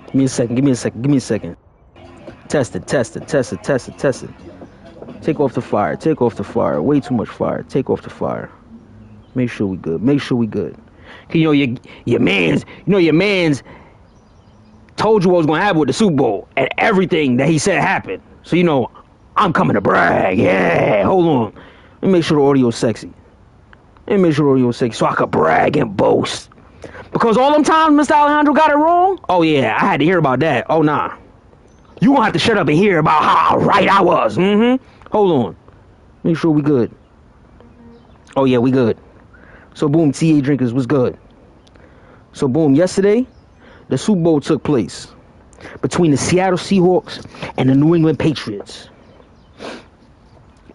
Give me a second. Give me a second. Give me a second. Test it. Test it. Test it. Test it. Test it. Take off the fire. Take off the fire. Way too much fire. Take off the fire. Make sure we good. Make sure we good. You know your man's told you what was gonna happen with the Super Bowl and everything that he said happened. So you know, I'm coming to brag. Yeah. Hold on. Let me make sure the audio's sexy. Let me make sure the audio's sexy so I could brag and boast. Because all them times Mr. Alejandro got it wrong. Oh yeah, I had to hear about that. Oh nah. You gonna have to shut up and hear about how right I was. Hold on. Make sure we good. Oh yeah, we good. So boom, TA drinkers was good. So boom, yesterday, the Super Bowl took place between the Seattle Seahawks and the New England Patriots.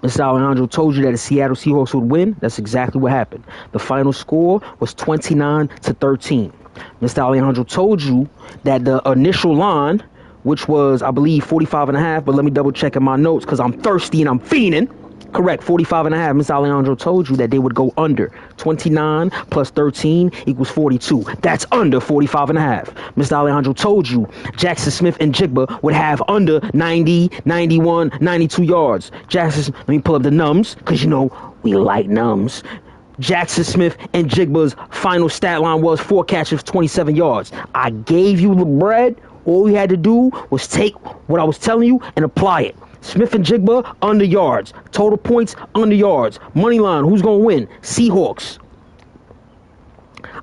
Mr. Alejandro told you that the Seattle Seahawks would win. That's exactly what happened. The final score was 29-13. Mr. Alejandro told you that the initial line, which was, I believe, 45.5, but let me double check in my notes because I'm thirsty and I'm fiending. Correct, 45.5. Mr. Alejandro told you that they would go under. 29 plus 13 equals 42. That's under 45.5. Mr. Alejandro told you Jaxson, Smith-Njigba would have under 90, 91, 92 yards. Jaxson, let me pull up the nums, because you know we like nums. Jaxson Smith-Njigba's final stat line was 4 catches, 27 yards. I gave you the bread. All you had to do was take what I was telling you and apply it. Smith-Njigba, under yards. Total points, under yards. Money line, who's going to win? Seahawks.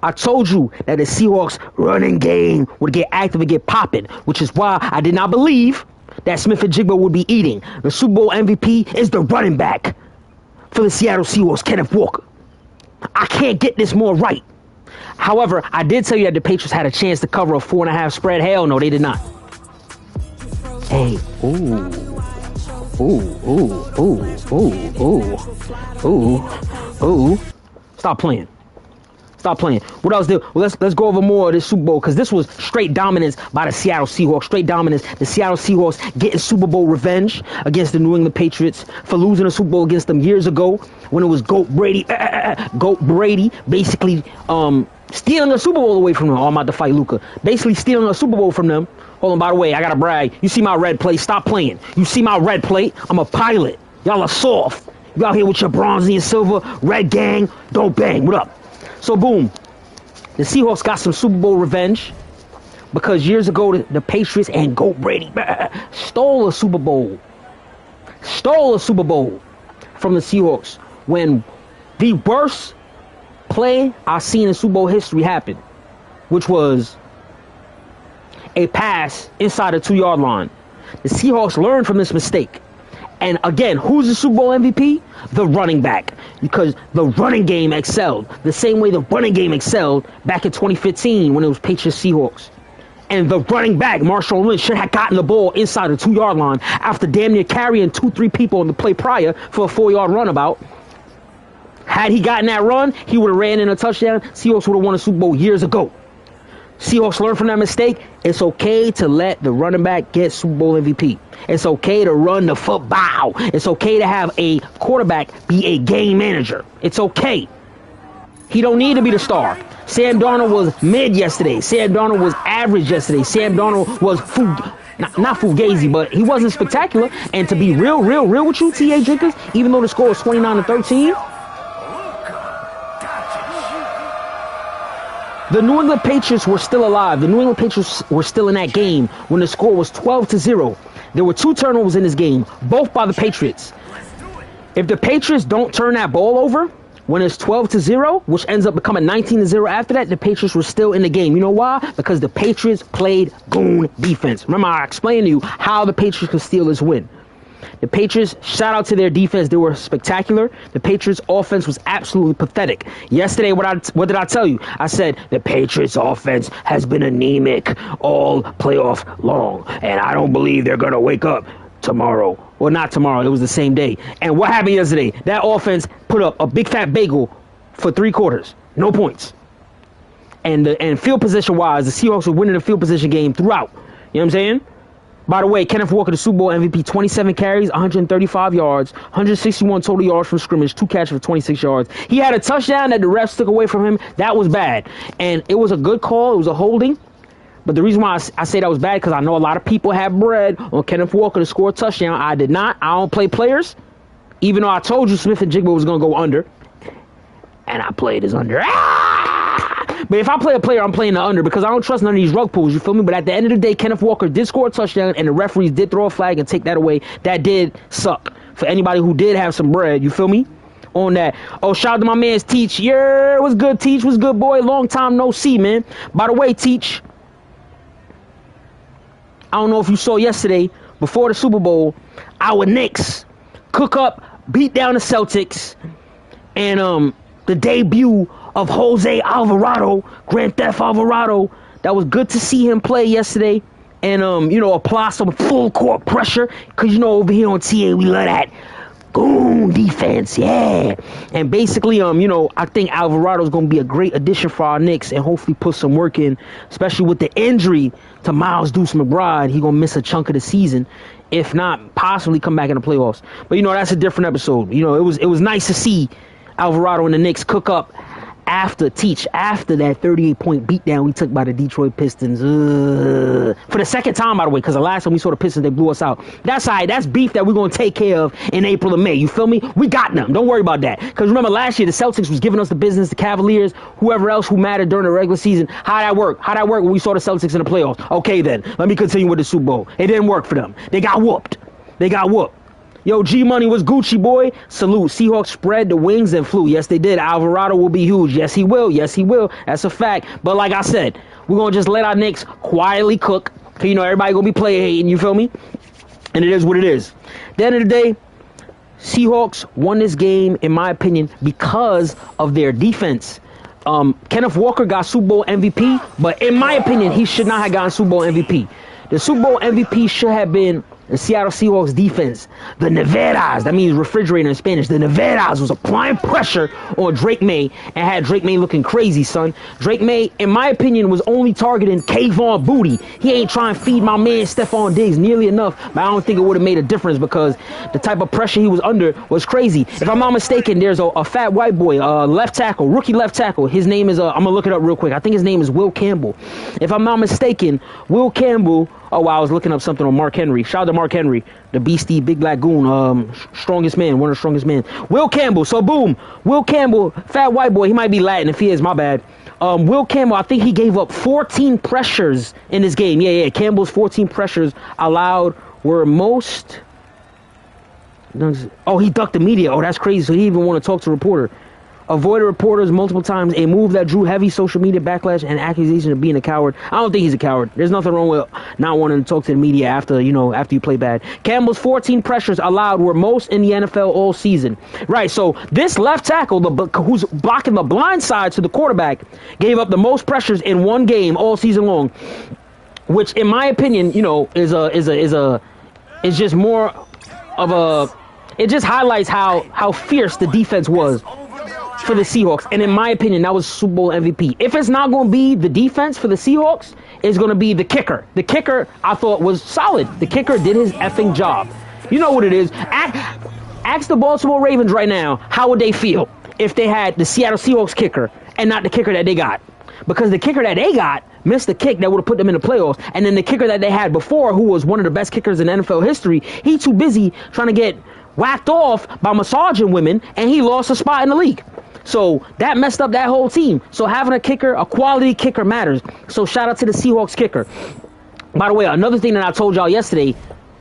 I told you that the Seahawks running game would get active and get popping, which is why I did not believe that Smith-Njigba would be eating. The Super Bowl MVP is the running back for the Seattle Seahawks, Kenneth Walker. I can't get this more right. However, I did tell you that the Patriots had a chance to cover a 4.5 spread. Hell no, they did not. Hey, ooh. Ooh. Stop playing. Stop playing. What else did? Well, let's go over more of this Super Bowl, because this was straight dominance by the Seattle Seahawks. Straight dominance. The Seattle Seahawks getting Super Bowl revenge against the New England Patriots for losing a Super Bowl against them years ago when it was Goat Brady basically stealing a Super Bowl away from them. Oh, I'm about to fight Luka. Basically stealing a Super Bowl from them. Hold on, by the way, I gotta brag. You see my red plate? Stop playing. You see my red plate? I'm a pilot. Y'all are soft. You out here with your bronze and your silver. Red gang, don't bang. What up? So boom, the Seahawks got some Super Bowl revenge because years ago the Patriots and Goat Brady stole a Super Bowl from the Seahawks when the worst play I've seen in Super Bowl history happened, which was a pass inside the 2-yard line. The Seahawks learned from this mistake. And again, who's the Super Bowl MVP? The running back. Because the running game excelled. The same way the running game excelled back in 2015 when it was Patriots Seahawks. And the running back, Marshawn Lynch, should have gotten the ball inside the 2-yard line after damn near carrying 2-3 people in the play prior for a 4-yard runabout. Had he gotten that run, he would have ran in a touchdown. Seahawks would have won a Super Bowl years ago. Seahawks learned from that mistake. It's okay to let the running back get Super Bowl MVP. It's okay to run the football. It's okay to have a quarterback be a game manager. It's okay. He don't need to be the star. Sam Darnold was mid yesterday. Sam Darnold was average yesterday. Sam Darnold was not fugazi, but he wasn't spectacular. And to be real with you, TA drinkers, even though the score was 29-13, the New England Patriots were still alive. The New England Patriots were still in that game when the score was 12-0. There were 2 turnovers in this game, both by the Patriots. If the Patriots don't turn that ball over when it's 12-0, which ends up becoming 19-0 after that, the Patriots were still in the game. You know why? Because the Patriots played goon defense. Remember, I explained to you how the Patriots could steal this win. The Patriots, shout out to their defense. They were spectacular. The Patriots offense was absolutely pathetic. Yesterday, what did I tell you? I said the Patriots offense has been anemic all playoff long. And I don't believe they're going to wake up tomorrow. Well, not tomorrow. It was the same day. And what happened yesterday? That offense put up a big fat bagel for 3 quarters. No points. And field position wise, the Seahawks were winning the field position game throughout. You know what I'm saying? By the way, Kenneth Walker, the Super Bowl MVP, 27 carries, 135 yards, 161 total yards from scrimmage, 2 catches for 26 yards. He had a touchdown that the refs took away from him. That was bad. And it was a good call. It was a holding. But the reason why I say that was bad, because I know a lot of people have bread on Kenneth Walker to score a touchdown. I did not. I don't play players. Even though I told you Smith-Njigba was going to go under. And I played his under. But if I play a player, I'm playing the under, because I don't trust none of these rug pulls, you feel me? But at the end of the day, Kenneth Walker did score a touchdown, and the referees did throw a flag and take that away. That did suck for anybody who did have some bread, you feel me? On that. Oh, shout out to my man's Teach. Yeah, what's good, Teach? What's good, boy? Long time no see, man. By the way, Teach, I don't know if you saw yesterday, before the Super Bowl, our Knicks cook up, beat down the Celtics, and the debut of Jose Alvarado, Grand Theft Alvarado. That was good to see him play yesterday, and apply some full court pressure, because over here on TA we love that goon defense, yeah. And basically, I think Alvarado's gonna be a great addition for our Knicks, and hopefully put some work in, especially with the injury to Miles Deuce McBride. He gonna miss a chunk of the season, if not possibly come back in the playoffs. But that's a different episode. It was nice to see Alvarado and the Knicks cook up after that 38-point beatdown we took by the Detroit Pistons. For the second time, by the way, because the last time we saw the Pistons, they blew us out. That's all right. That's beef that we're going to take care of in April and May. You feel me? We got them. Don't worry about that. Because remember, last year, the Celtics was giving us the business, the Cavaliers, whoever else who mattered during the regular season. How'd that work? How'd that work when we saw the Celtics in the playoffs? Okay, then. Let me continue with the Super Bowl. It didn't work for them. They got whooped. Yo, G-Money was Gucci, boy. Salute. Seahawks spread the wings and flew. Yes, they did. Alvarado will be huge. Yes, he will. Yes, he will. That's a fact. But like I said, we're going to just let our Knicks quietly cook. Because, everybody going to be player hating. You feel me? And it is what it is. At the end of the day, Seahawks won this game, in my opinion, because of their defense. Kenneth Walker got Super Bowl MVP. But in my opinion, he should not have gotten Super Bowl MVP. The Super Bowl MVP should have been the Seattle Seahawks defense. The Neveras, that means refrigerator in Spanish. The Neveras was applying pressure on Drake Maye and had Drake Maye looking crazy, son. Drake Maye, in my opinion, was only targeting Kayshon Boutte. He ain't trying to feed my man Stefon Diggs nearly enough, but I don't think it would have made a difference because the type of pressure he was under was crazy. If I'm not mistaken, there's a fat white boy, left tackle, rookie left tackle. His name is, I'm going to look it up real quick. I think his name is Will Campbell. If I'm not mistaken, Will Campbell. Oh, wow, I was looking up something on Mark Henry. Shout out to Mark Henry, the beastie, big black goon, strongest man, one of the strongest men. Will Campbell, so boom. Will Campbell, fat white boy, he might be Latin. If he is, my bad. Will Campbell, I think he gave up 14 pressures in this game. Yeah, Campbell's 14 pressures allowed were most... Oh, he ducked the media. Oh, that's crazy. So he even want to talk to a reporter. Avoided reporters multiple times, a move that drew heavy social media backlash and accusation of being a coward. I don't think he's a coward. There's nothing wrong with not wanting to talk to the media after you play bad. Campbell's 14 pressures allowed were most in the NFL all season. Right, so this left tackle, who's blocking the blind side to the quarterback, gave up the most pressures in one game all season long, which in my opinion, is just more of a, it just highlights how fierce the defense was for the Seahawks. And in my opinion, that was Super Bowl MVP. If it's not going to be the defense for the Seahawks, it's going to be the kicker. The kicker, I thought, was solid. The kicker did his effing job. You know what it is. Ask the Baltimore Ravens right now, how would they feel if they had the Seattle Seahawks kicker and not the kicker that they got? Because the kicker that they got missed the kick that would have put them in the playoffs. And then the kicker that they had before, who was one of the best kickers in NFL history, he too busy trying to get whacked off by massaging women, and he lost a spot in the league. So that messed up that whole team. So having a kicker, a quality kicker matters. So shout out to the Seahawks kicker. By the way, another thing that I told y'all yesterday,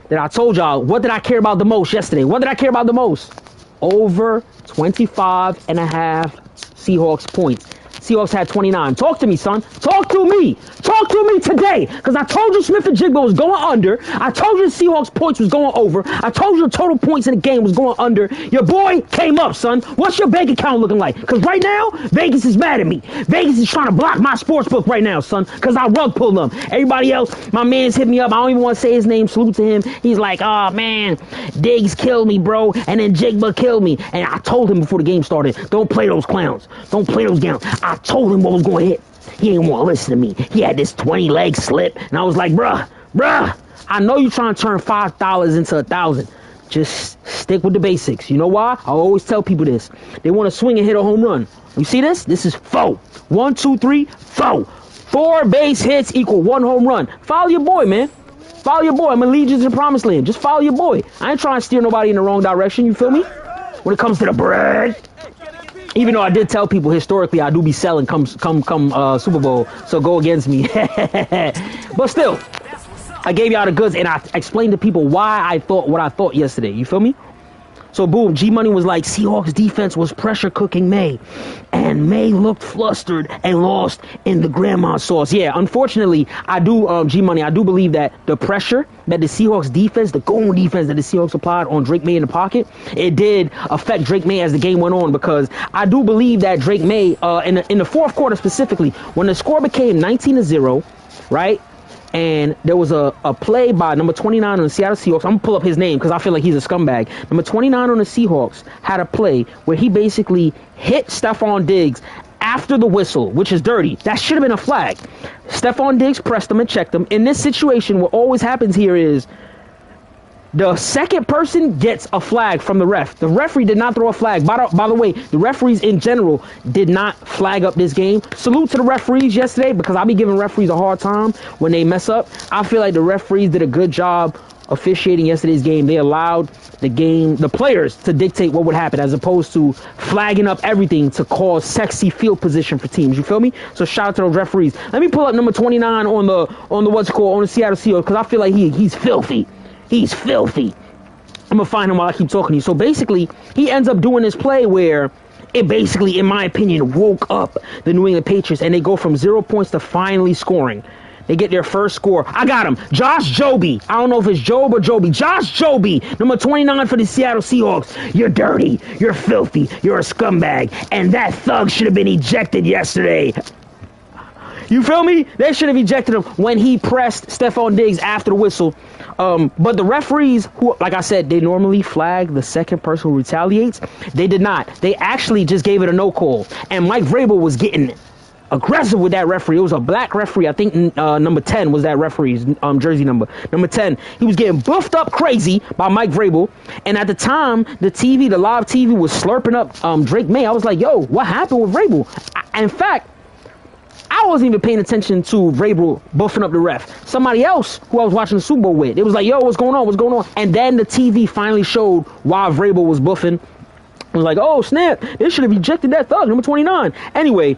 what did I care about the most yesterday? What did I care about the most? Over 25.5 Seahawks points. Seahawks had 29. Talk to me, son. Talk to me. Talk to me today. Because I told you Smith-Njigba was going under. I told you the Seahawks points was going over. I told you the total points in the game was going under. Your boy came up, son. What's your bank account looking like? Because right now, Vegas is mad at me. Vegas is trying to block my sports book right now, son. Because I rug pulled them. Everybody else, my man's hit me up. I don't even want to say his name. Salute to him. He's like, oh, man, Diggs killed me, bro. And then Njigba killed me. And I told him before the game started, don't play those clowns. Don't play those gowns. I told him what was going to hit. He ain't want to listen to me. He had this 20-leg slip, and I was like, bruh, I know you trying to turn $5 into $1,000. Just stick with the basics. You know why? I always tell people this. They want to swing and hit a home run. You see this? This is 4. 1, 2, 3, 4. 4 base hits equal 1 home run. Follow your boy, man. Follow your boy. I'm going to lead you to the promised land. Just follow your boy. I ain't trying to steer nobody in the wrong direction. You feel me? When it comes to the bread. Even though I did tell people historically I do be selling come Super Bowl. So go against me. But still, I gave y'all the goods and I explained to people why I thought what I thought yesterday. You feel me? So boom, G-Money was like, Seahawks defense was pressure cooking Maye. And Maye looked flustered and lost in the grandma sauce. Yeah, unfortunately, I do, G-Money, I do believe that the pressure that the Seahawks defense, the goon defense that the Seahawks applied on Drake Maye in the pocket, it did affect Drake Maye as the game went on, because I do believe that Drake Maye, in the fourth quarter specifically, when the score became 19-0, right? And there was a play by number 29 on the Seattle Seahawks. I'm going to pull up his name because I feel like he's a scumbag. Number 29 on the Seahawks had a play where he basically hit Stefon Diggs after the whistle, which is dirty. That should have been a flag. Stefon Diggs pressed him and checked him. In this situation, what always happens here is the second person gets a flag from the ref. The referee did not throw a flag. By the way, the referees in general did not flag up this game. Salute to the referees yesterday, because I be giving referees a hard time when they mess up. I feel like the referees did a good job officiating yesterday's game. They allowed the players to dictate what would happen, as opposed to flagging up everything to cause sexy field position for teams. You feel me? So shout out to those referees. Let me pull up number 29 on the Seattle Seahawks, because I feel like he's filthy. He's filthy. I'm going to find him while I keep talking to you. So basically, he ends up doing this play where it basically, in my opinion, woke up the New England Patriots, and they go from 0 points to finally scoring. They get their first score. I got him. Josh Jobe. I don't know if it's Jobe or Jobe. Josh Jobe, number 29 for the Seattle Seahawks. You're dirty. You're filthy. You're a scumbag. And that thug should have been ejected yesterday. You feel me? They should have ejected him when he pressed Stefon Diggs after the whistle. But the referees, who, like I said, they normally flag the second person who retaliates. They did not. They actually just gave it a no call. And Mike Vrabel was getting aggressive with that referee. It was a black referee. I think number 10 was that referee's jersey number. Number 10. He was getting buffed up crazy by Mike Vrabel. And at the time, the live TV was slurping up Drake Maye. I was like, yo, what happened with Vrabel? In fact, I wasn't even paying attention to Vrabel buffing up the ref. Somebody else who I was watching the Super Bowl with, it was like, yo, what's going on? What's going on? And then the TV finally showed why Vrabel was buffing. I was like, oh, snap. They should have ejected that thug, number 29. Anyway,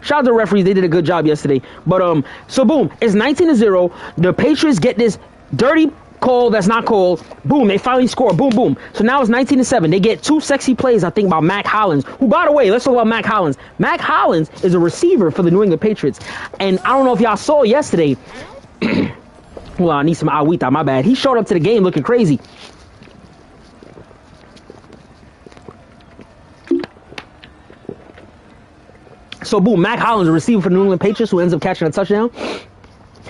shout out to the referees. They did a good job yesterday. But, so boom, it's 19-0. The Patriots get this dirty call that's not called. Boom, they finally score. Boom, boom. So now it's 19-7. They get 2 sexy plays, I think, by Mack Hollins, who, by the way, let's talk about Mack Hollins. Mack Hollins is a receiver for the New England Patriots. And I don't know if y'all saw yesterday. Well, I need some agüita, my bad. He showed up to the game looking crazy. So, boom, Mack Hollins, a receiver for the New England Patriots, who ends up catching a touchdown.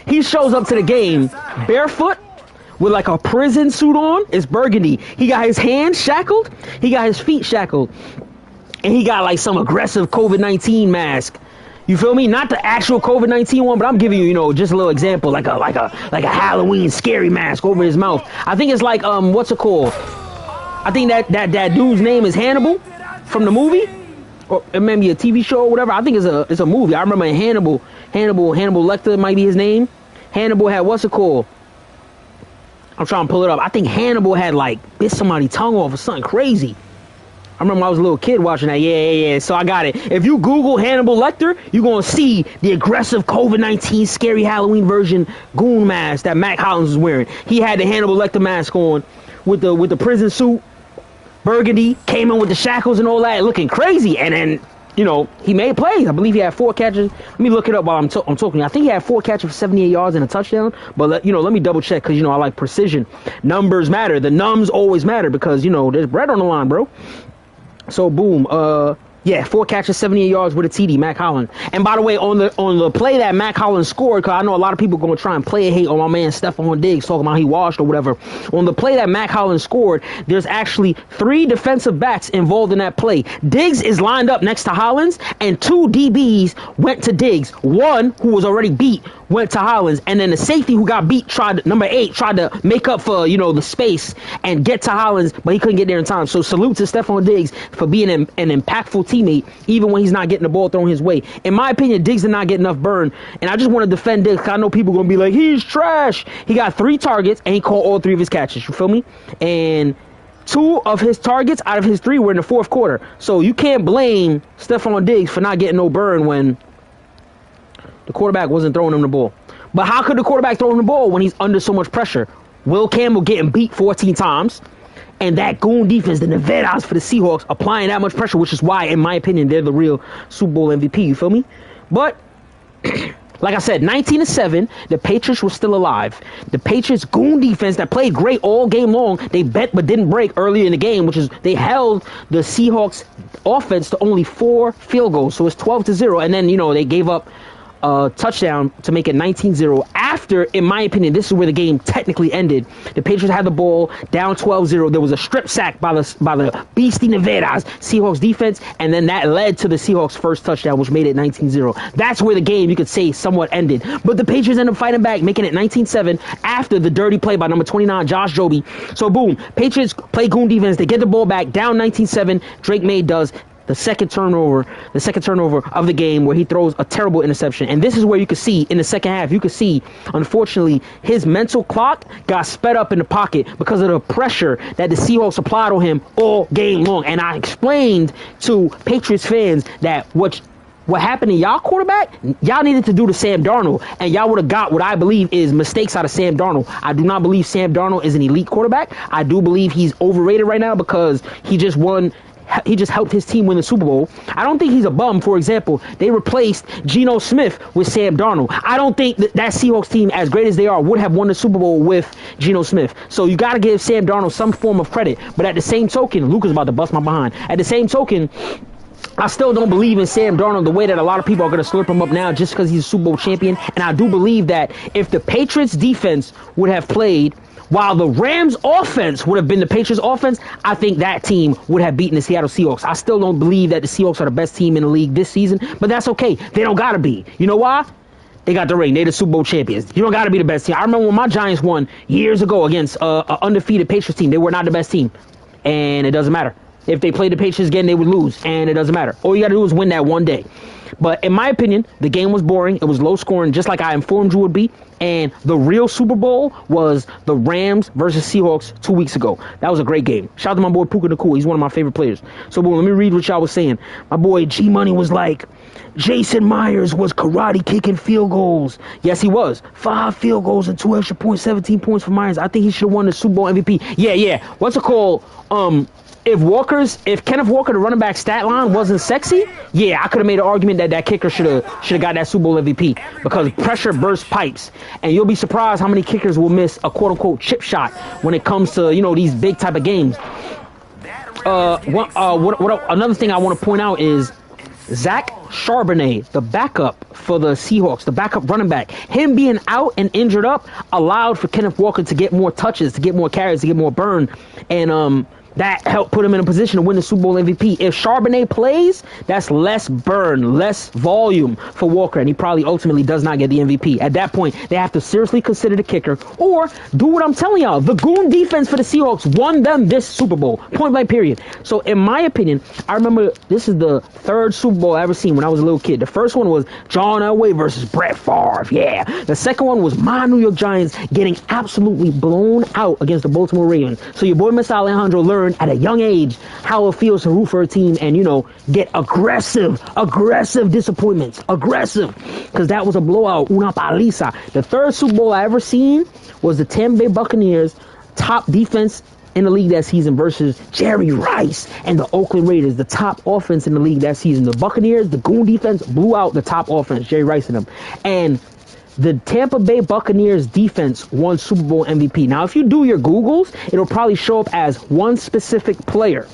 He shows up to the game barefoot, with like a prison suit on. It's burgundy. He got his hands shackled. He got his feet shackled. And he got like some aggressive COVID-19 mask. You feel me? Not the actual COVID-19 one, but I'm giving you, just a little example, like a Halloween scary mask over his mouth. I think it's like what's it called? I think that dude's name is Hannibal from the movie, or it may be a TV show or whatever. I think it's a movie. I remember Hannibal Lecter might be his name. Hannibal had what's it called? I'm trying to pull it up. I think Hannibal had like bit somebody's tongue off or something crazy. I remember I was a little kid watching that. Yeah. So I got it. If you Google Hannibal Lecter, you're going to see the aggressive COVID-19 scary Halloween version goon mask that Mack Hollins was wearing. He had the Hannibal Lecter mask on with the prison suit, burgundy, came in with the shackles and all that, looking crazy. And then, he made plays. I believe he had 4 catches. Let me look it up while I'm talking. I think he had 4 catches for 78 yards and a touchdown. But, let me double check because, I like precision. Numbers matter. The nums always matter because, there's bread on the line, bro. So, boom. 4 catches, 78 yards with a TD, Mack Hollins. And by the way, on the play that Mack Hollins scored, because I know a lot of people going to try and play a hate on my man Stefon Diggs, talking about he washed or whatever. On the play that Mack Hollins scored, there's actually 3 defensive backs involved in that play. Diggs is lined up next to Hollins, and 2 DBs went to Diggs. One, who was already beat, went to Hollins, and then the safety who got beat, number 8, tried to make up for, the space and get to Hollins, but he couldn't get there in time. So salute to Stefon Diggs for being an impactful teammate, even when he's not getting the ball thrown his way. In my opinion, Diggs did not get enough burn, and I just want to defend Diggs, because I know people are going to be like, he's trash. He got 3 targets, and he caught all 3 of his catches. You feel me? And 2 of his targets out of his 3 were in the 4th quarter. So you can't blame Stefon Diggs for not getting no burn when the quarterback wasn't throwing him the ball. But how could the quarterback throw him the ball when he's under so much pressure? Will Campbell getting beat 14 times, and that goon defense, the Nevedas for the Seahawks, applying that much pressure, which is why, in my opinion, they're the real Super Bowl MVP. You feel me? But like I said, 19-7, the Patriots were still alive. The Patriots goon defense that played great all game long, they bet but didn't break earlier in the game, which is they held the Seahawks offense to only 4 field goals. So it's 12-0, and then, you know, they gave up touchdown to make it 19-0. After, in my opinion, this is where the game technically ended. The Patriots had the ball down 12-0. There was a strip sack by the Beastie Nevedas Seahawks defense, and then that led to the Seahawks' first touchdown, which made it 19-0. That's where the game, you could say, somewhat ended. But the Patriots ended up fighting back, making it 19-7 after the dirty play by number 29, Jobe. So boom, Patriots play goon defense. They get the ball back down 19-7. Drake Maye does the second turnover of the game, where he throws a terrible interception. And this is where you could see in the second half, you could see, unfortunately, his mental clock got sped up in the pocket because of the pressure that the Seahawks applied on him all game long. And I explained to Patriots fans that what happened to y'all quarterback, y'all needed to do to Sam Darnold, and y'all would have got what I believe is mistakes out of Sam Darnold. I do not believe Sam Darnold is an elite quarterback. I do believe he's overrated right now because he just helped his team win the Super Bowl. I don't think he's a bum. For example, they replaced Geno Smith with Sam Darnold. I don't think that Seahawks team, as great as they are, would have won the Super Bowl with Geno Smith. So you got to give Sam Darnold some form of credit. But at the same token, Luke is about to bust my behind. At the same token, I still don't believe in Sam Darnold the way that a lot of people are going to slurp him up now just because he's a Super Bowl champion. And I do believe that if the Patriots defense would have played while the Rams offense would have been the Patriots offense, I think that team would have beaten the Seattle Seahawks. I still don't believe that the Seahawks are the best team in the league this season, but that's okay. They don't got to be. You know why? They got the ring. They're the Super Bowl champions. You don't got to be the best team. I remember when my Giants won years ago against an undefeated Patriots team. They were not the best team, and it doesn't matter. If they played the Patriots again, they would lose, and it doesn't matter. All you got to do is win that one day. But in my opinion, the game was boring. It was low scoring, just like I informed you would be. And the real Super Bowl was the Rams versus Seahawks 2 weeks ago. That was a great game. Shout out to my boy Puka the Cool. He's one of my favorite players. So, boom, let me read what y'all was saying. My boy G Money was like, Jason Myers was karate kicking field goals. Yes, he was. 5 field goals and 2 extra points, 17 points for Myers. I think he should have won the Super Bowl MVP. Yeah. What's it called? If Kenneth Walker, the running back stat line wasn't sexy, yeah, I could have made an argument that kicker should have got that Super Bowl MVP because pressure bursts pipes. And you'll be surprised how many kickers will miss a quote-unquote chip shot when it comes to, these big type of games. Another thing I want to point out is Zach Charbonnet, the backup for the Seahawks, the backup running back, him being out and injured up allowed for Kenneth Walker to get more touches, to get more carries, to get more burn. And that helped put him in a position to win the Super Bowl MVP. If Charbonnet plays, that's less burn, less volume for Walker, and he probably ultimately does not get the MVP. At that point, they have to seriously consider the kicker or do what I'm telling y'all. The goon defense for the Seahawks won them this Super Bowl, point blank period. So in my opinion, I remember this is the 3rd Super Bowl I ever seen when I was a little kid. The first one was John Elway versus Brett Favre, yeah. The second one was my New York Giants getting absolutely blown out against the Baltimore Ravens. So your boy Em Alejandro learned at a young age how it feels to root for a team and, get aggressive disappointments. Aggressive. Because that was a blowout. Una paliza. The 3rd Super Bowl I ever seen was the Tampa Bay Buccaneers, top defense in the league that season, versus Jerry Rice and the Oakland Raiders, the top offense in the league that season. The Buccaneers, the goon defense, blew out the top offense, Jerry Rice and them. And the Tampa Bay Buccaneers defense won Super Bowl MVP. Now, if you do your Googles, it'll probably show up as one specific player.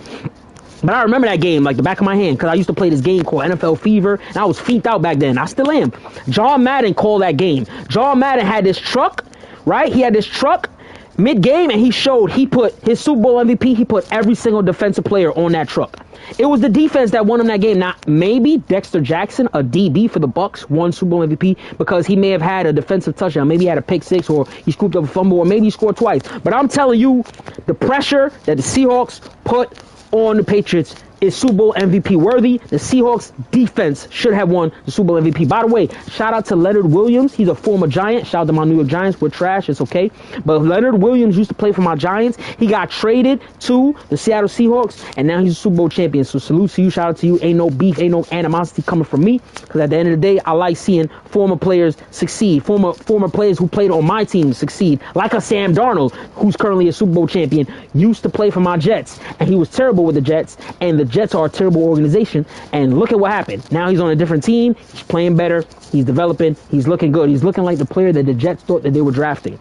But I remember that game like the back of my hand because I used to play this game called NFL Fever, and I was feeked out back then. I still am. John Madden called that game. John Madden had this truck, right? He had this truck mid-game, and he put his Super Bowl MVP, he put every single defensive player on that truck. It was the defense that won him that game. Now, maybe Dexter Jackson, a DB for the Bucs, won Super Bowl MVP because he may have had a defensive touchdown. Maybe he had a pick six, or he scooped up a fumble, or maybe he scored twice. But I'm telling you, the pressure that the Seahawks put on the Patriots is Super Bowl MVP worthy. The Seahawks defense should have won the Super Bowl MVP. By the way, shout out to Leonard Williams. He's a former Giant. Shout out to my New York Giants. We're trash. It's okay. But Leonard Williams used to play for my Giants. He got traded to the Seattle Seahawks, and now he's a Super Bowl champion. So salute to you. Shout out to you. Ain't no beef, ain't no animosity coming from me. Because at the end of the day, I like seeing former players succeed. Former players who played on my team succeed. Like a Sam Darnold, who's currently a Super Bowl champion, used to play for my Jets, and he was terrible with the Jets, and the Jets are a terrible organization, and look at what happened. Now he's on a different team. He's playing better. He's developing. He's looking good. He's looking like the player that the Jets thought that they were drafting.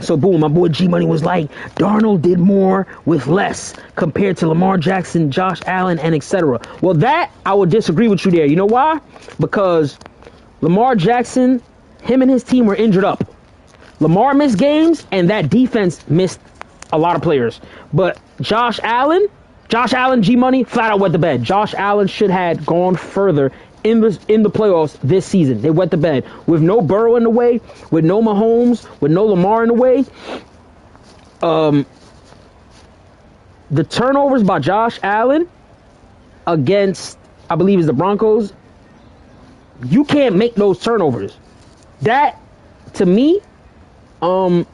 So boom, my boy G Money was like, Darnold did more with less compared to Lamar Jackson, Josh Allen, and etc. Well, that I would disagree with you there. You know why? Because Lamar Jackson, him and his team were injured up. Lamar missed games, and that defense missed a lot of players. But Josh Allen, G-Money, flat out wet the bed. Josh Allen should have gone further in the playoffs this season. They wet the bed. With no Burrow in the way, with no Mahomes, with no Lamar in the way, the turnovers by Josh Allen against, I believe it's the Broncos, you can't make those turnovers. That, to me, I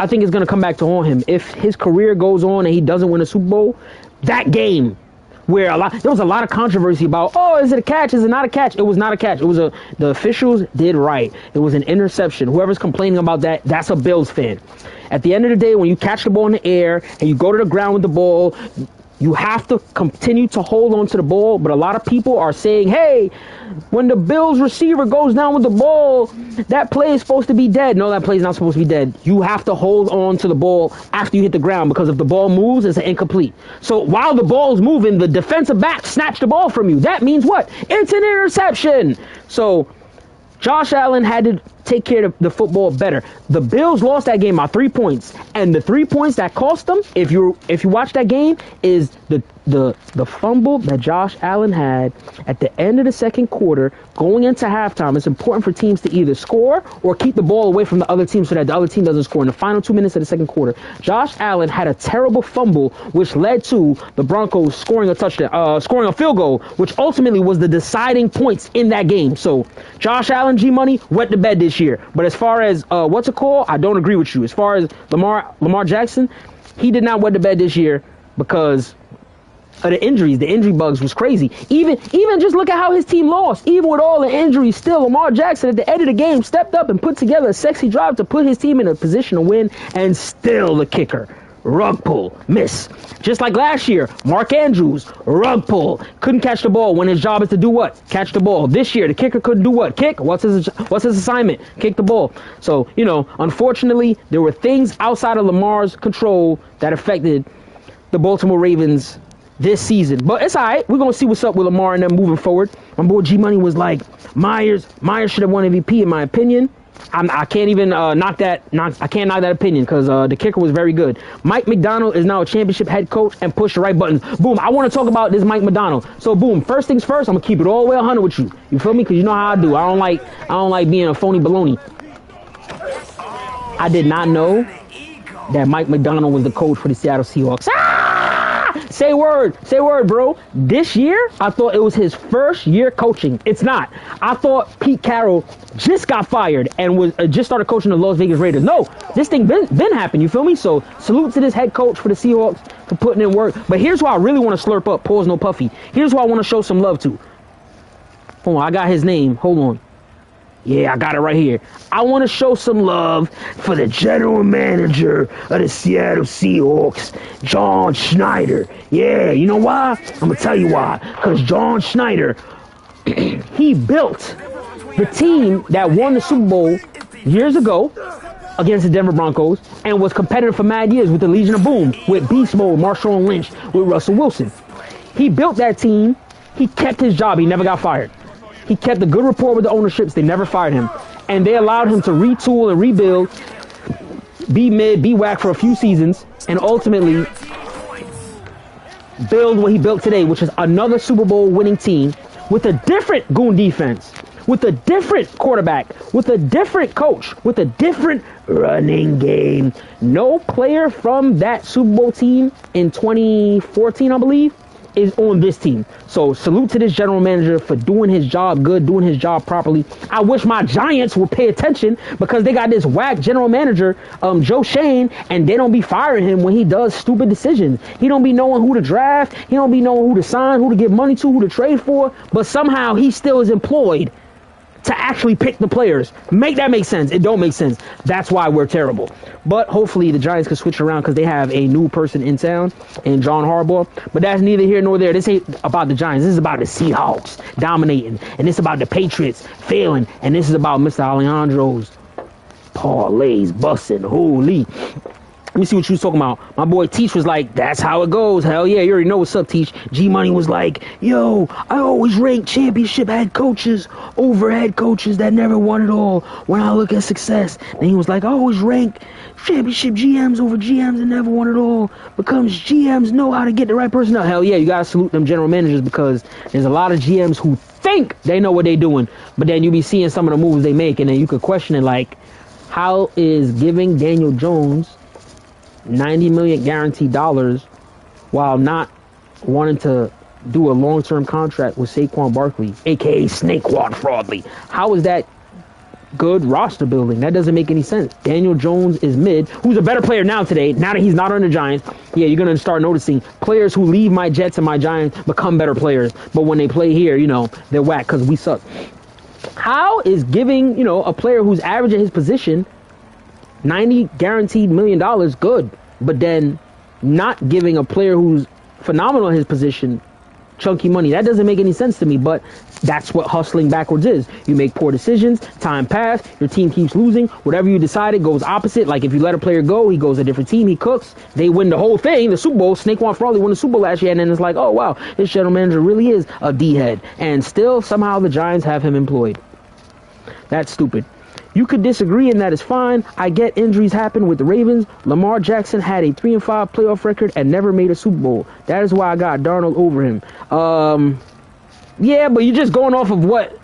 think it's going to come back to haunt him. If his career goes on and he doesn't win a Super Bowl, that game where there was a lot of controversy about, oh, is it a catch? Is it not a catch? It was not a catch. It was the officials did right. It was an interception. Whoever's complaining about that, that's a Bills fan. At the end of the day, when you catch the ball in the air and you go to the ground with the ball, you have to continue to hold on to the ball. But a lot of people are saying, hey, when the Bills receiver goes down with the ball, that play is supposed to be dead. No, that play is not supposed to be dead. You have to hold on to the ball after you hit the ground, because if the ball moves, it's an incomplete. So while the ball is moving, the defensive back snatched the ball from you. That means what? It's an interception. So Josh Allen had to take care of the football better. The Bills lost that game by 3 points, and the 3 points that cost them, if you watch that game, is the fumble that Josh Allen had at the end of the second quarter going into halftime. It's important for teams to either score or keep the ball away from the other team so that the other team doesn't score in the final 2 minutes of the second quarter. Josh Allen had a terrible fumble, which led to the Broncos scoring a field goal, which ultimately was the deciding points in that game. So Josh Allen, G-Money, wet the bed this year. But as far as what's it called, I don't agree with you. As far as Lamar Jackson, he did not wet the bed this year because of the injuries. The injury bugs was crazy. Even just look at how his team lost. Even with all the injuries, still Lamar Jackson at the end of the game stepped up and put together a sexy drive to put his team in a position to win, and still the kicker, rug pull, miss. Just like last year, Mark Andrews, rug pull, couldn't catch the ball when his job is to do what? Catch the ball. This year, the kicker couldn't do what? Kick. What's his assignment? Kick the ball. So, unfortunately, there were things outside of Lamar's control that affected the Baltimore Ravens this season. But it's all right. We're going to see what's up with Lamar and them moving forward. My boy G-Money was like, Myers should have won MVP, in my opinion. I can't even knock that opinion, because the kicker was very good. Mike Macdonald is now a championship head coach and push the right buttons. Boom, I want to talk about this Mike Macdonald. So boom, first things first, I'm gonna keep it all the way 100 with you. You feel me? Because you know how I do. I don't like being a phony baloney. I did not know that Mike Macdonald was the coach for the Seattle Seahawks. Say word, bro. This year, I thought it was his first year coaching. It's not. I thought Pete Carroll just got fired and was just started coaching the Las Vegas Raiders. No, this thing been happening. You feel me? So salute to this head coach for the Seahawks for putting in work. But here's who I really want to slurp up. Pause, no puffy. Here's who I want to show some love to. Hold on, I got his name. Hold on. Yeah, I got it right here. I want to show some love for the general manager of the Seattle Seahawks, John Schneider. Yeah, you know why? I'm going to tell you why. Because John Schneider, he built the team that won the Super Bowl years ago against the Denver Broncos and was competitive for mad years with the Legion of Boom, with Beast Mode, Marshawn Lynch, with Russell Wilson. He built that team. He kept his job. He never got fired. He kept a good rapport with the ownerships. They never fired him. And they allowed him to retool and rebuild, be mid, be whack for a few seasons, and ultimately build what he built today, which is another Super Bowl winning team with a different goon defense. with a different quarterback, with a different coach, with a different running game. No player from that Super Bowl team in 2014, I believe, is on this team. So salute to this general manager for doing his job good, doing his job properly. I wish my Giants would pay attention because they got this whack general manager, Joe Shane, and they don't be firing him when he does stupid decisions. He don't be knowing who to draft. He don't be knowing who to sign, who to give money to, who to trade for. But somehow he still is employed to actually pick the players. Make that make sense. It don't make sense. That's why we're terrible. But hopefully the Giants can switch around because they have a new person in town in John Harbaugh. But that's neither here nor there. This ain't about the Giants. This is about the Seahawks dominating. And this is about the Patriots failing. And this is about Mr. Alejandro's parlays busting. Holy. Let me see what you was talking about. My boy Teach was like, that's how it goes. Hell yeah, you already know what's up, Teach. G-Money was like, yo, I always rank championship head coaches over head coaches that never won it all when I look at success. Then he was like, I always rank championship GMs over GMs that never won it all because GMs know how to get the right personnel. Hell yeah, you got to salute them general managers because there's a lot of GMs who think they know what they're doing, but then you be seeing some of the moves they make, and then you could question it like, how is giving Daniel Jones $90 million guaranteed dollars while not wanting to do a long-term contract with Saquon Barkley, aka Snakequan Fraudly? How is that good roster building? That doesn't make any sense. Daniel Jones is mid, who's a better player now today, now that he's not on the Giants. Yeah, you're going to start noticing players who leave my Jets and my Giants become better players, but when they play here, you know, they're whack because we suck. How is giving, you know, a player who's average at his position $90 guaranteed million good, but then not giving a player who's phenomenal in his position chunky money? That doesn't make any sense to me, but that's what hustling backwards is. You make poor decisions, time pass, your team keeps losing, whatever you decided goes opposite. Like if you let a player go, he goes to a different team, he cooks, they win the whole thing, the Super Bowl. Snakequan Frawley won the Super Bowl last year, and then it's like, oh wow, this general manager really is a D-head, and still somehow the Giants have him employed. That's stupid. You could disagree, and that is fine. I get injuries happen with the Ravens. Lamar Jackson had a 3-5 playoff record and never made a Super Bowl. That is why I got Darnold over him. Yeah, but you're just going off of what,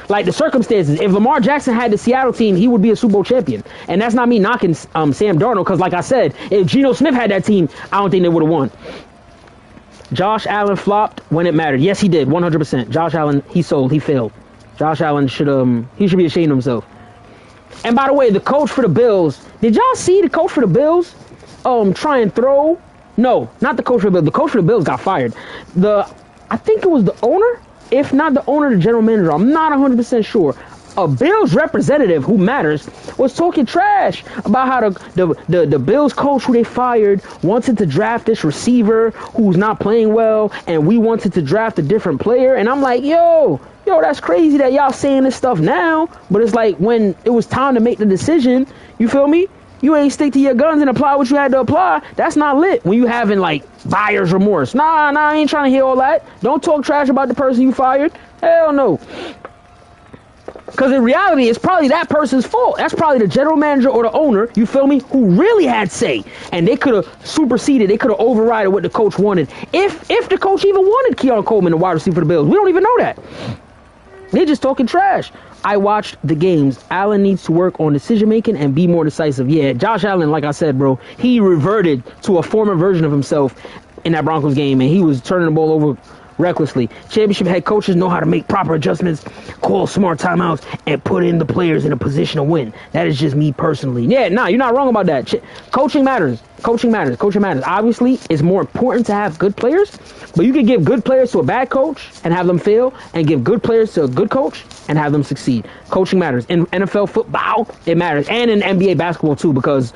like the circumstances. If Lamar Jackson had the Seattle team, he would be a Super Bowl champion. And that's not me knocking Sam Darnold, because like I said, if Geno Smith had that team, I don't think they would have won. Josh Allen flopped when it mattered. Yes, he did, 100%. Josh Allen, he sold, he failed. Josh Allen should be ashamed of himself. And by the way, the coach for the Bills, did y'all see the coach for the Bills try and throw? No, not the coach for the Bills. The coach for the Bills got fired. I think it was the owner, if not the owner, the general manager. I'm not 100% sure. A Bills representative who matters was talking trash about how the Bills coach who they fired wanted to draft this receiver who's not playing well, and we wanted to draft a different player. And I'm like, yo, that's crazy that y'all saying this stuff now, but it's like when it was time to make the decision, you feel me? You ain't stick to your guns and apply what you had to apply. That's not lit when you having like buyer's remorse. Nah, I ain't trying to hear all that. Don't talk trash about the person you fired. Hell no. Because in reality, it's probably that person's fault. That's probably the general manager or the owner, you feel me, who really had say. And they could have superseded, they could have overridden what the coach wanted. If the coach even wanted Keon Coleman, the wide receiver for the Bills. We don't even know that. They're just talking trash. I watched the games. Allen needs to work on decision-making and be more decisive. Yeah, Josh Allen, like I said, bro, he reverted to a former version of himself in that Broncos game, and he was turning the ball over recklessly. Championship head coaches know how to make proper adjustments, call smart timeouts, and put in the players in a position to win. That is just me personally. Yeah, nah, you're not wrong about that. Coaching matters. Coaching matters. Coaching matters. Obviously, it's more important to have good players, but you can give good players to a bad coach and have them fail, and give good players to a good coach and have them succeed. Coaching matters. In NFL football, it matters. And in NBA basketball, too, because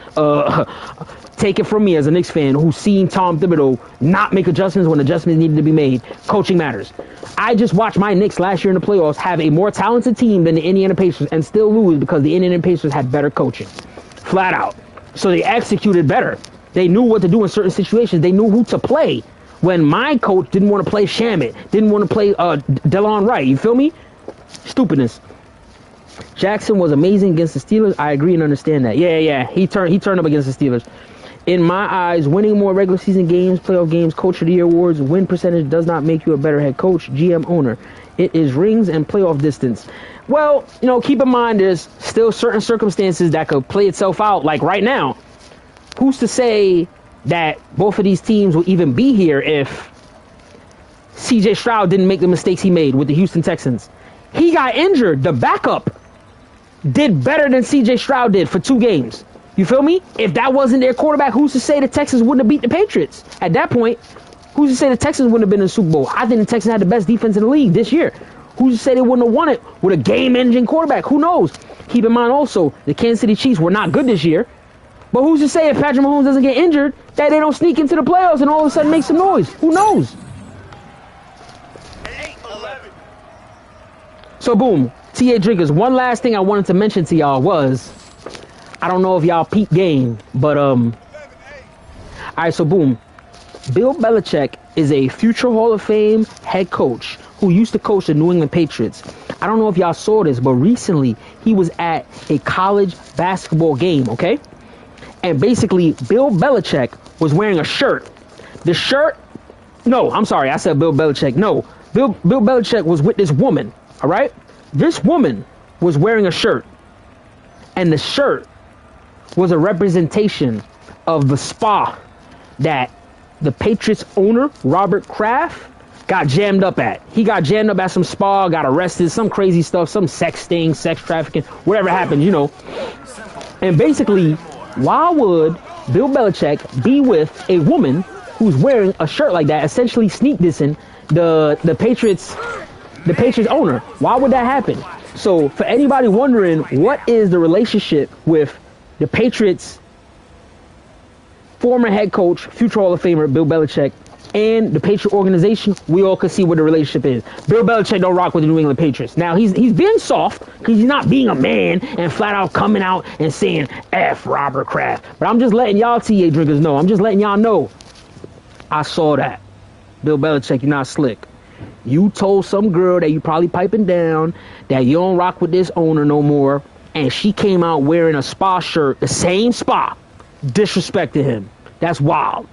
take it from me as a Knicks fan who's seen Tom Thibodeau not make adjustments when adjustments needed to be made. Coaching matters. I just watched my Knicks last year in the playoffs have a more talented team than the Indiana Pacers and still lose because the Indiana Pacers had better coaching. Flat out. So they executed better. They knew what to do in certain situations. They knew who to play. When my coach didn't want to play Shamit, didn't want to play Delon Wright. You feel me? Stupidness. Jaxson was amazing against the Steelers. I agree and understand that. Yeah. He turned up against the Steelers. In my eyes, winning more regular season games, playoff games, coach of the year awards, win percentage does not make you a better head coach, GM, owner. It is rings and playoff distance. Well, you know, keep in mind there's still certain circumstances that could play itself out. Like right now, who's to say that both of these teams will even be here if CJ Stroud didn't make the mistakes he made with the Houston Texans? He got injured. The backup did better than CJ Stroud did for 2 games. You feel me? If that wasn't their quarterback, who's to say the Texans wouldn't have beat the Patriots? At that point, who's to say the Texans wouldn't have been in the Super Bowl? I think the Texans had the best defense in the league this year. Who's to say they wouldn't have won it with a game-ending quarterback? Who knows? Keep in mind also, the Kansas City Chiefs were not good this year. But who's to say if Patrick Mahomes doesn't get injured, that they don't sneak into the playoffs and all of a sudden make some noise? Who knows? So boom, TA Drinkers, one last thing I wanted to mention to y'all was, I don't know if y'all peep game, but all right, so boom, Bill Belichick is a future Hall of Fame head coach who used to coach the New England Patriots. I don't know if y'all saw this, but recently he was at a college basketball game, okay? And basically, Bill Belichick was wearing a shirt. The shirt, no, I'm sorry, I said Bill Belichick. No, Bill Belichick was with this woman, all right? This woman was wearing a shirt, and the shirt was a representation of the spa that the Patriots owner, Robert Kraft, got jammed up at. He got jammed up at some spa, got arrested, some crazy stuff, some sex sting, sex trafficking, whatever happened, you know. And basically, why would Bill Belichick be with a woman who's wearing a shirt like that, essentially sneak dissing the Patriots owner? Why would that happen? So for anybody wondering, what is the relationship with the Patriots former head coach, future Hall of Famer Bill Belichick, and the Patriot organization, we all can see what the relationship is. Bill Belichick don't rock with the New England Patriots. Now, he's being soft because he's not being a man and flat out coming out and saying, F Robert Kraft. But I'm just letting y'all TA drinkers know. I'm just letting y'all know. I saw that. Bill Belichick, you're not slick. You told some girl that you probably piping down that you don't rock with this owner no more, and she came out wearing a spa shirt, the same spa, disrespected him. That's wild.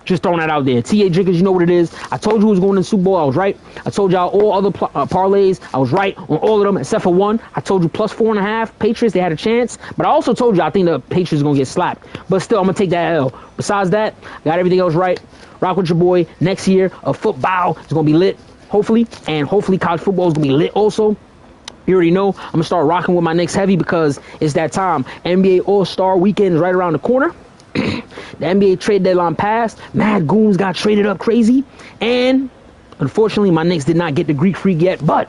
Just throwing that out there. TA Drinkers, you know what it is. I told you who was going to the Super Bowl. I was right. I told y'all all other parlays. I was right on all of them except for one. I told you plus 4.5. Patriots, they had a chance. But I also told you I think the Patriots are going to get slapped. But still, I'm going to take that L. Besides that, got everything else right. Rock with your boy. Next year, a football is going to be lit, hopefully. And hopefully college football is going to be lit also. You already know I'm going to start rocking with my Knicks heavy because it's that time. NBA All-Star Weekend is right around the corner. The NBA trade deadline passed. Mad Goons got traded up crazy. And unfortunately, my Knicks did not get the Greek Freak yet. But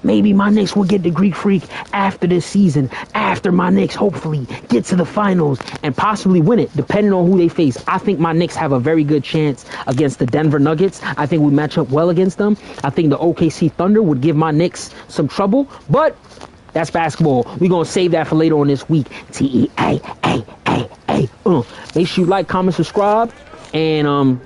maybe my Knicks will get the Greek Freak after this season. After my Knicks hopefully get to the finals and possibly win it, depending on who they face. I think my Knicks have a very good chance against the Denver Nuggets. I think we match up well against them. I think the OKC Thunder would give my Knicks some trouble. But that's basketball. We're going to save that for later on this week. T-E-A-A-A-A. Make sure you like, comment, subscribe, and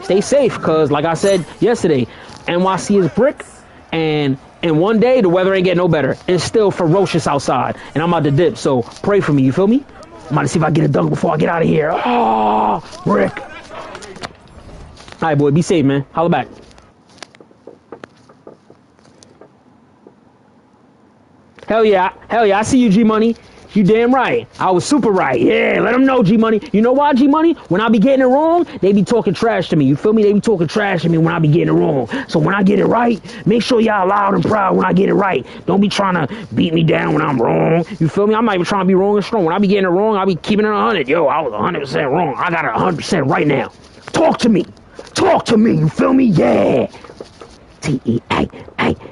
stay safe, because like I said yesterday, NYC is brick, and one day the weather ain't getting no better. It's still ferocious outside, and I'm about to dip, so pray for me, you feel me? I'm about to see if I get a dunk before I get out of here. Oh, brick. All right, boy, be safe, man. Holla back. Hell yeah, I see you, G-Money. You damn right. I was super right. Yeah, let them know, G-Money. You know why, G-Money? When I be getting it wrong, they be talking trash to me. You feel me? They be talking trash to me when I be getting it wrong. So when I get it right, make sure y'all loud and proud when I get it right. Don't be trying to beat me down when I'm wrong. You feel me? I'm not even trying to be wrong and strong. When I be getting it wrong, I be keeping it 100. Yo, I was 100% wrong. I got it 100% right now. Talk to me. Talk to me. You feel me? Yeah. T-E-A-A-A-A.